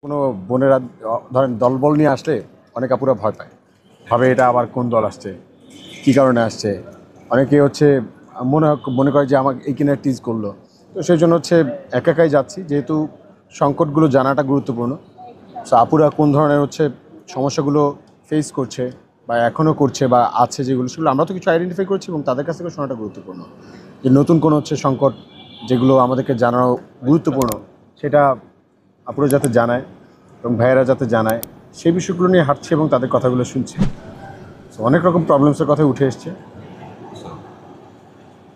কোনো বোনেরা ধরেন দলবল নিয়ে আসলে অনেক আপুরা ভয় পায়, ভাবে এটা আবার কোন দল আসছে, কী কারণে আসছে। অনেকে হচ্ছে মনে করে যে আমাকে এই কিনা টিজ করলো। তো সেই জন্য হচ্ছে একা একাই যাচ্ছি, যেহেতু সংকটগুলো জানাটা গুরুত্বপূর্ণ। সো আপুরা কোন ধরনের হচ্ছে সমস্যাগুলো ফেস করছে বা এখনও করছে বা আছে যেগুলো, সেগুলো আমরা তো কিছু আইডেন্টিফাই করছি এবং তাদের কাছ থেকে শোনাটা গুরুত্বপূর্ণ। যে নতুন কোনো হচ্ছে সংকট যেগুলো আমাদেরকে জানানো গুরুত্বপূর্ণ, সেটা আপুরা যাতে জানায় এবং ভাইয়েরা যাতে জানায়, সেই বিষয়গুলো নিয়ে হাঁটছে এবং তাদের কথাগুলো শুনছে। সো অনেক রকম প্রবলেমসের কথা উঠে এসছে।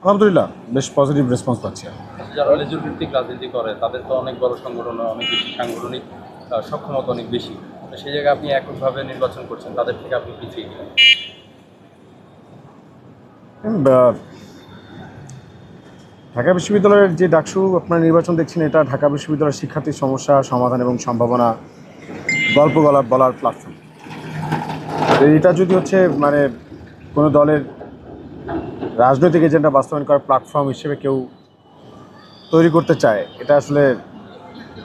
আলহামদুলিল্লাহ বেশ পজিটিভ রেসপন্স পাচ্ছি। যারা লেজুর ভিত্তিক রাজনীতি করে তাদের তো অনেক বড় সংগঠন, অনেক বেশি সাংগঠনিক সক্ষমতা অনেক বেশি। তো সেই জায়গায় আপনি এককভাবে নির্বাচন করছেন, তাদের থেকে আপনি পিছিয়ে গেলেন। ঢাকা বিশ্ববিদ্যালয়ের যে ডাকসু আপনার নির্বাচন দেখছেন, এটা ঢাকা বিশ্ববিদ্যালয়ের শিক্ষার্থীর সমস্যা সমাধান এবং সম্ভাবনা গল্প বলার প্ল্যাটফর্ম। এটা যদি হচ্ছে মানে কোনো দলের রাজনৈতিক এজেন্ডা বাস্তবায়ন করার প্ল্যাটফর্ম হিসেবে কেউ তৈরি করতে চায়, এটা আসলে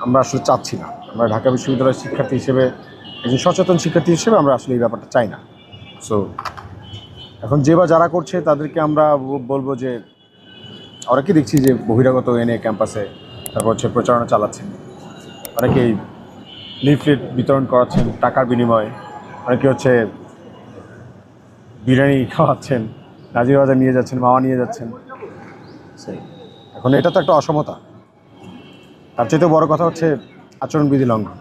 আমরা আসলে চাচ্ছি না। আমরা ঢাকা বিশ্ববিদ্যালয়ের শিক্ষার্থী হিসেবে, একজন সচেতন শিক্ষার্থী হিসেবে আমরা আসলে এই ব্যাপারটা চাই না। সো এখন যে বা যারা করছে তাদেরকে আমরা বলবো যে অনেকে দেখছি যে বহিরাগত এনে ক্যাম্পাসে তারপর হচ্ছে প্রচারণা চালাচ্ছেন, অনেকেই লিফলেট বিতরণ করাচ্ছেন টাকার বিনিময়ে, অনেকে হচ্ছে বিরিয়ানি খাওয়াচ্ছেন, নাজিরবাজার নিয়ে যাচ্ছেন, মাওয়া নিয়ে যাচ্ছেন। এখন এটা তো একটা অসমতা। তার চাইতে বড় কথা হচ্ছে আচরণবিধি লঙ্ঘন।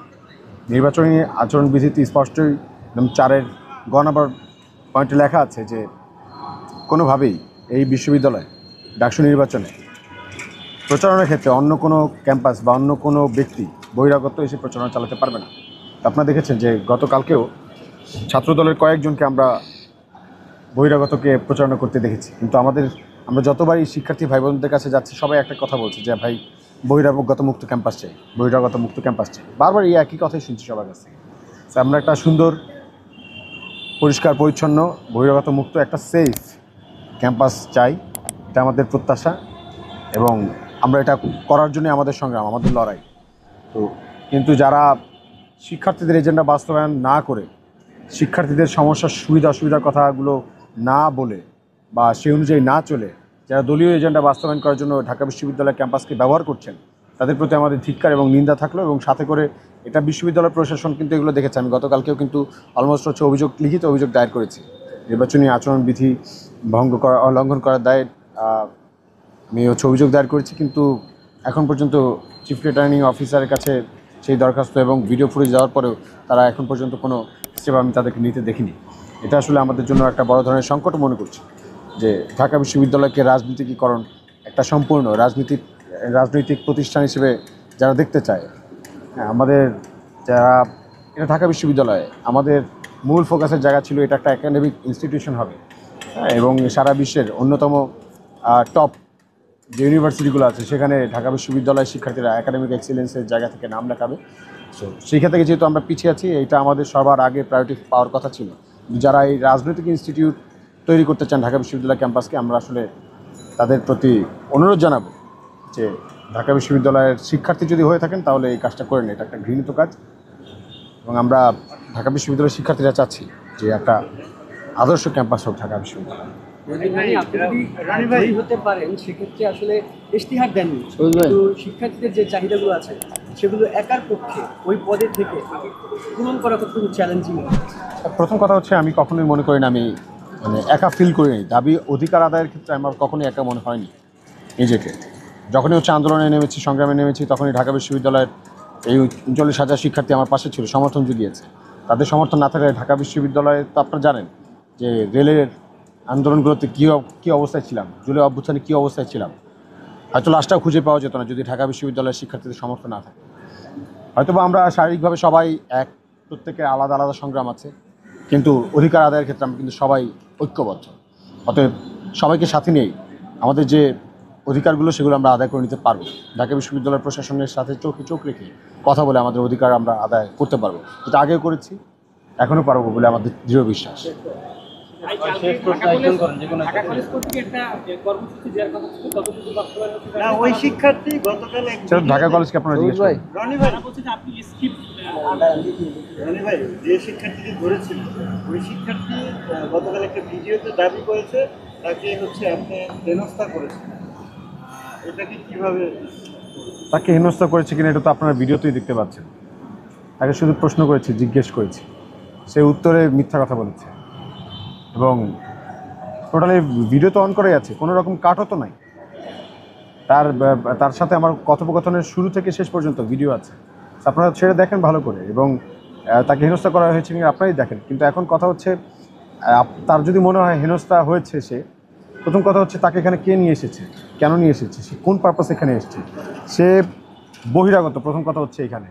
নির্বাচনী আচরণবিধিতে স্পষ্টই 4-এর গ নম্বর পয়েন্টে লেখা আছে যে কোনোভাবেই এই বিশ্ববিদ্যালয়ে ডাকসু নির্বাচনে প্রচারণার ক্ষেত্রে অন্য কোনো ক্যাম্পাস বা অন্য কোনো ব্যক্তি বহিরাগত এসে প্রচারণা চালাতে পারবে না। আপনারা দেখেছেন যে গতকালকেও ছাত্রদলের কয়েকজনকে আমরা বহিরাগতকে প্রচারণা করতে দেখেছি, কিন্তু আমরা যতবারই শিক্ষার্থী ভাই বোনদের কাছে যাচ্ছি সবাই একটা কথা বলছে যে ভাই বহিরাগত মুক্ত ক্যাম্পাস চাই, বহিরাগত মুক্ত ক্যাম্পাস চাই। বারবার এই একই কথাই শুনছি সবার কাছ থেকে। তো আমরা একটা সুন্দর পরিষ্কার পরিচ্ছন্ন বহিরাগত মুক্ত একটা সেফ ক্যাম্পাস চাই, এটা আমাদের প্রত্যাশা এবং আমরা এটা করার জন্য আমাদের সংগ্রাম, আমাদের লড়াই। তো কিন্তু যারা শিক্ষার্থীদের এজেন্ডা বাস্তবায়ন না করে, শিক্ষার্থীদের সমস্যার সুবিধা অসুবিধার কথাগুলো না বলে বা সেই অনুযায়ী না চলে, যারা দলীয় এজেন্ডা বাস্তবায়ন করার জন্য ঢাকা বিশ্ববিদ্যালয় ক্যাম্পাসকে ব্যবহার করছেন, তাদের প্রতি আমাদের ধিক্কার এবং নিন্দা থাকলো। এবং সাথে করে এটা বিশ্ববিদ্যালয় প্রশাসন কিন্তু এগুলো দেখেছে। আমি গতকালকেও কিন্তু অলমোস্ট হচ্ছে লিখিত অভিযোগ দায়ের করেছি নির্বাচনী আচরণবিধি লঙ্ঘন করার দায়ে। আমি হচ্ছে অভিযোগ দায়ের করেছি, কিন্তু এখন পর্যন্ত চিফ রিটার্নিং অফিসারের কাছে সেই দরখাস্ত এবং ভিডিও ফুটেজ দেওয়ার পরেও তারা এখন পর্যন্ত কোনো স্টেপ আমি তাদেরকে নিতে দেখিনি। এটা আসলে আমাদের জন্য একটা বড় ধরনের সংকট মনে করছি যে ঢাকা বিশ্ববিদ্যালয়কে রাজনীতিকীকরণ, একটা সম্পূর্ণ রাজনৈতিক প্রতিষ্ঠান হিসেবে যারা দেখতে চায়, হ্যাঁ, আমাদের যারা এটা ঢাকা বিশ্ববিদ্যালয়ে আমাদের মূল ফোকাসের জায়গা ছিল এটা একটা একাডেমিক ইনস্টিটিউশন হবে, হ্যাঁ, এবং সারা বিশ্বের অন্যতম টপ যে ইউনিভার্সিটিগুলো আছে সেখানে ঢাকা বিশ্ববিদ্যালয়ের শিক্ষার্থীরা একাডেমিক এক্সিলেন্সের জায়গা থেকে নাম লেখাবে। সো সেইখান থেকে যেহেতু আমরা পিছিয়ে আছি, এটা আমাদের সবার আগে প্রায়োরিটি পাওয়ার কথা ছিল। যারা এই রাজনৈতিক ইনস্টিটিউট তৈরি করতে চান ঢাকা বিশ্ববিদ্যালয় ক্যাম্পাসকে, আমরা আসলে তাদের প্রতি অনুরোধ জানাবো যে ঢাকা বিশ্ববিদ্যালয়ের শিক্ষার্থী যদি হয়ে থাকেন তাহলে এই কাজটা করেন। এটা একটা ঘৃণিত কাজ এবং আমরা ঢাকা বিশ্ববিদ্যালয়ের শিক্ষার্থীরা চাচ্ছি যে একটা আদর্শ ক্যাম্পাস হোক ঢাকা বিশ্ববিদ্যালয়। আপনি যদি রানী হতে পারেন সেক্ষেত্রে আসলে ইশতিহার দেননি, কিন্তু শিক্ষার্থীদের যে চাহিদাগুলো আছে সেগুলো একার পক্ষে ওই পদে থেকে পূরণ করা কতটুকু চ্যালেঞ্জিং? প্রথম কথা হচ্ছে আমি কখনোই মনে করি না আমি একা ফিল করিনি। দাবি অধিকার আদায়ের ক্ষেত্রে আমার কখনোই একা মনে হয়নি নিজেকে। যখনই হচ্ছে আন্দোলনে নেমেছি, সংগ্রামে নেমেছি, তখনই ঢাকা বিশ্ববিদ্যালয়ের এই 39,000 শিক্ষার্থী আমার পাশে ছিল, সমর্থন জুগিয়েছে। তাদের সমর্থন না থাকলে ঢাকা বিশ্ববিদ্যালয়ে তো আপনারা জানেন যে রেলের আন্দোলনগুলোতে কী অবস্থায় ছিলাম, জুলাই অভ্যুত্থানে কী অবস্থায় ছিলাম, হয়তো লাশটাও খুঁজে পাওয়া যেত না যদি ঢাকা বিশ্ববিদ্যালয়ের শিক্ষার্থীদের সমর্থন না থাকে। হয়তোবা আমরা শারীরিকভাবে সবাই প্রত্যেকের আলাদা আলাদা সংগ্রাম আছে, কিন্তু অধিকার আদায়ের ক্ষেত্রে আমরা কিন্তু সবাই ঐক্যবদ্ধ। অতএব সবাইকে সাথে নিয়েই আমাদের যে অধিকারগুলো সেগুলো আমরা আদায় করে নিতে পারবো। ঢাকা বিশ্ববিদ্যালয় প্রশাসনের সাথে চোখে চোখ রেখে কথা বলে আমাদের অধিকার আমরা আদায় করতে পারবো, যেটা আগেও করেছি, এখনও পারবো বলে আমাদের দৃঢ় বিশ্বাস। শেষ প্রশ্ন একজন করেন যে কোনো একটা না ওই শিক্ষার্থী গতকাল এক সেটা ঢাকা কলেজকে আপনারা জিজ্ঞেস করেন। রনি ভাই রনি ভাই যে শিক্ষার্থীকে ধরেছিল ওই শিক্ষার্থী গতকাল একটা ভিডিওতে দাবি করেছে তাকে হচ্ছে আপনি হেনস্থা করেছেন, এটাকে কিভাবে? তাকে হেনস্থা করেছে কিনা এটা তো আপনারা ভিডিওতেই দেখতে পাচ্ছেন। তাকে শুধু প্রশ্ন করেছি, জিজ্ঞেস করেছি, সে উত্তরে মিথ্যা কথা বলেছে এবং টোটালি ভিডিও তো অন করাই আছে, কোনো রকম কাটও তো নাই। তার সাথে আমার কথোপকথনের শুরু থেকে শেষ পর্যন্ত ভিডিও আছে, আপনারা সেটা দেখেন ভালো করে এবং তাকে হেনস্থা করা হয়েছে কিনা আপনারাই দেখেন। কিন্তু এখন কথা হচ্ছে তার যদি মনে হয় হেনস্থা হয়েছে, সে প্রথম কথা হচ্ছে তাকে এখানে কে নিয়ে এসেছে, কেন নিয়ে এসেছে, সে কোন পারপাস এখানে এসেছে, সে বহিরাগত। প্রথম কথা হচ্ছে এখানে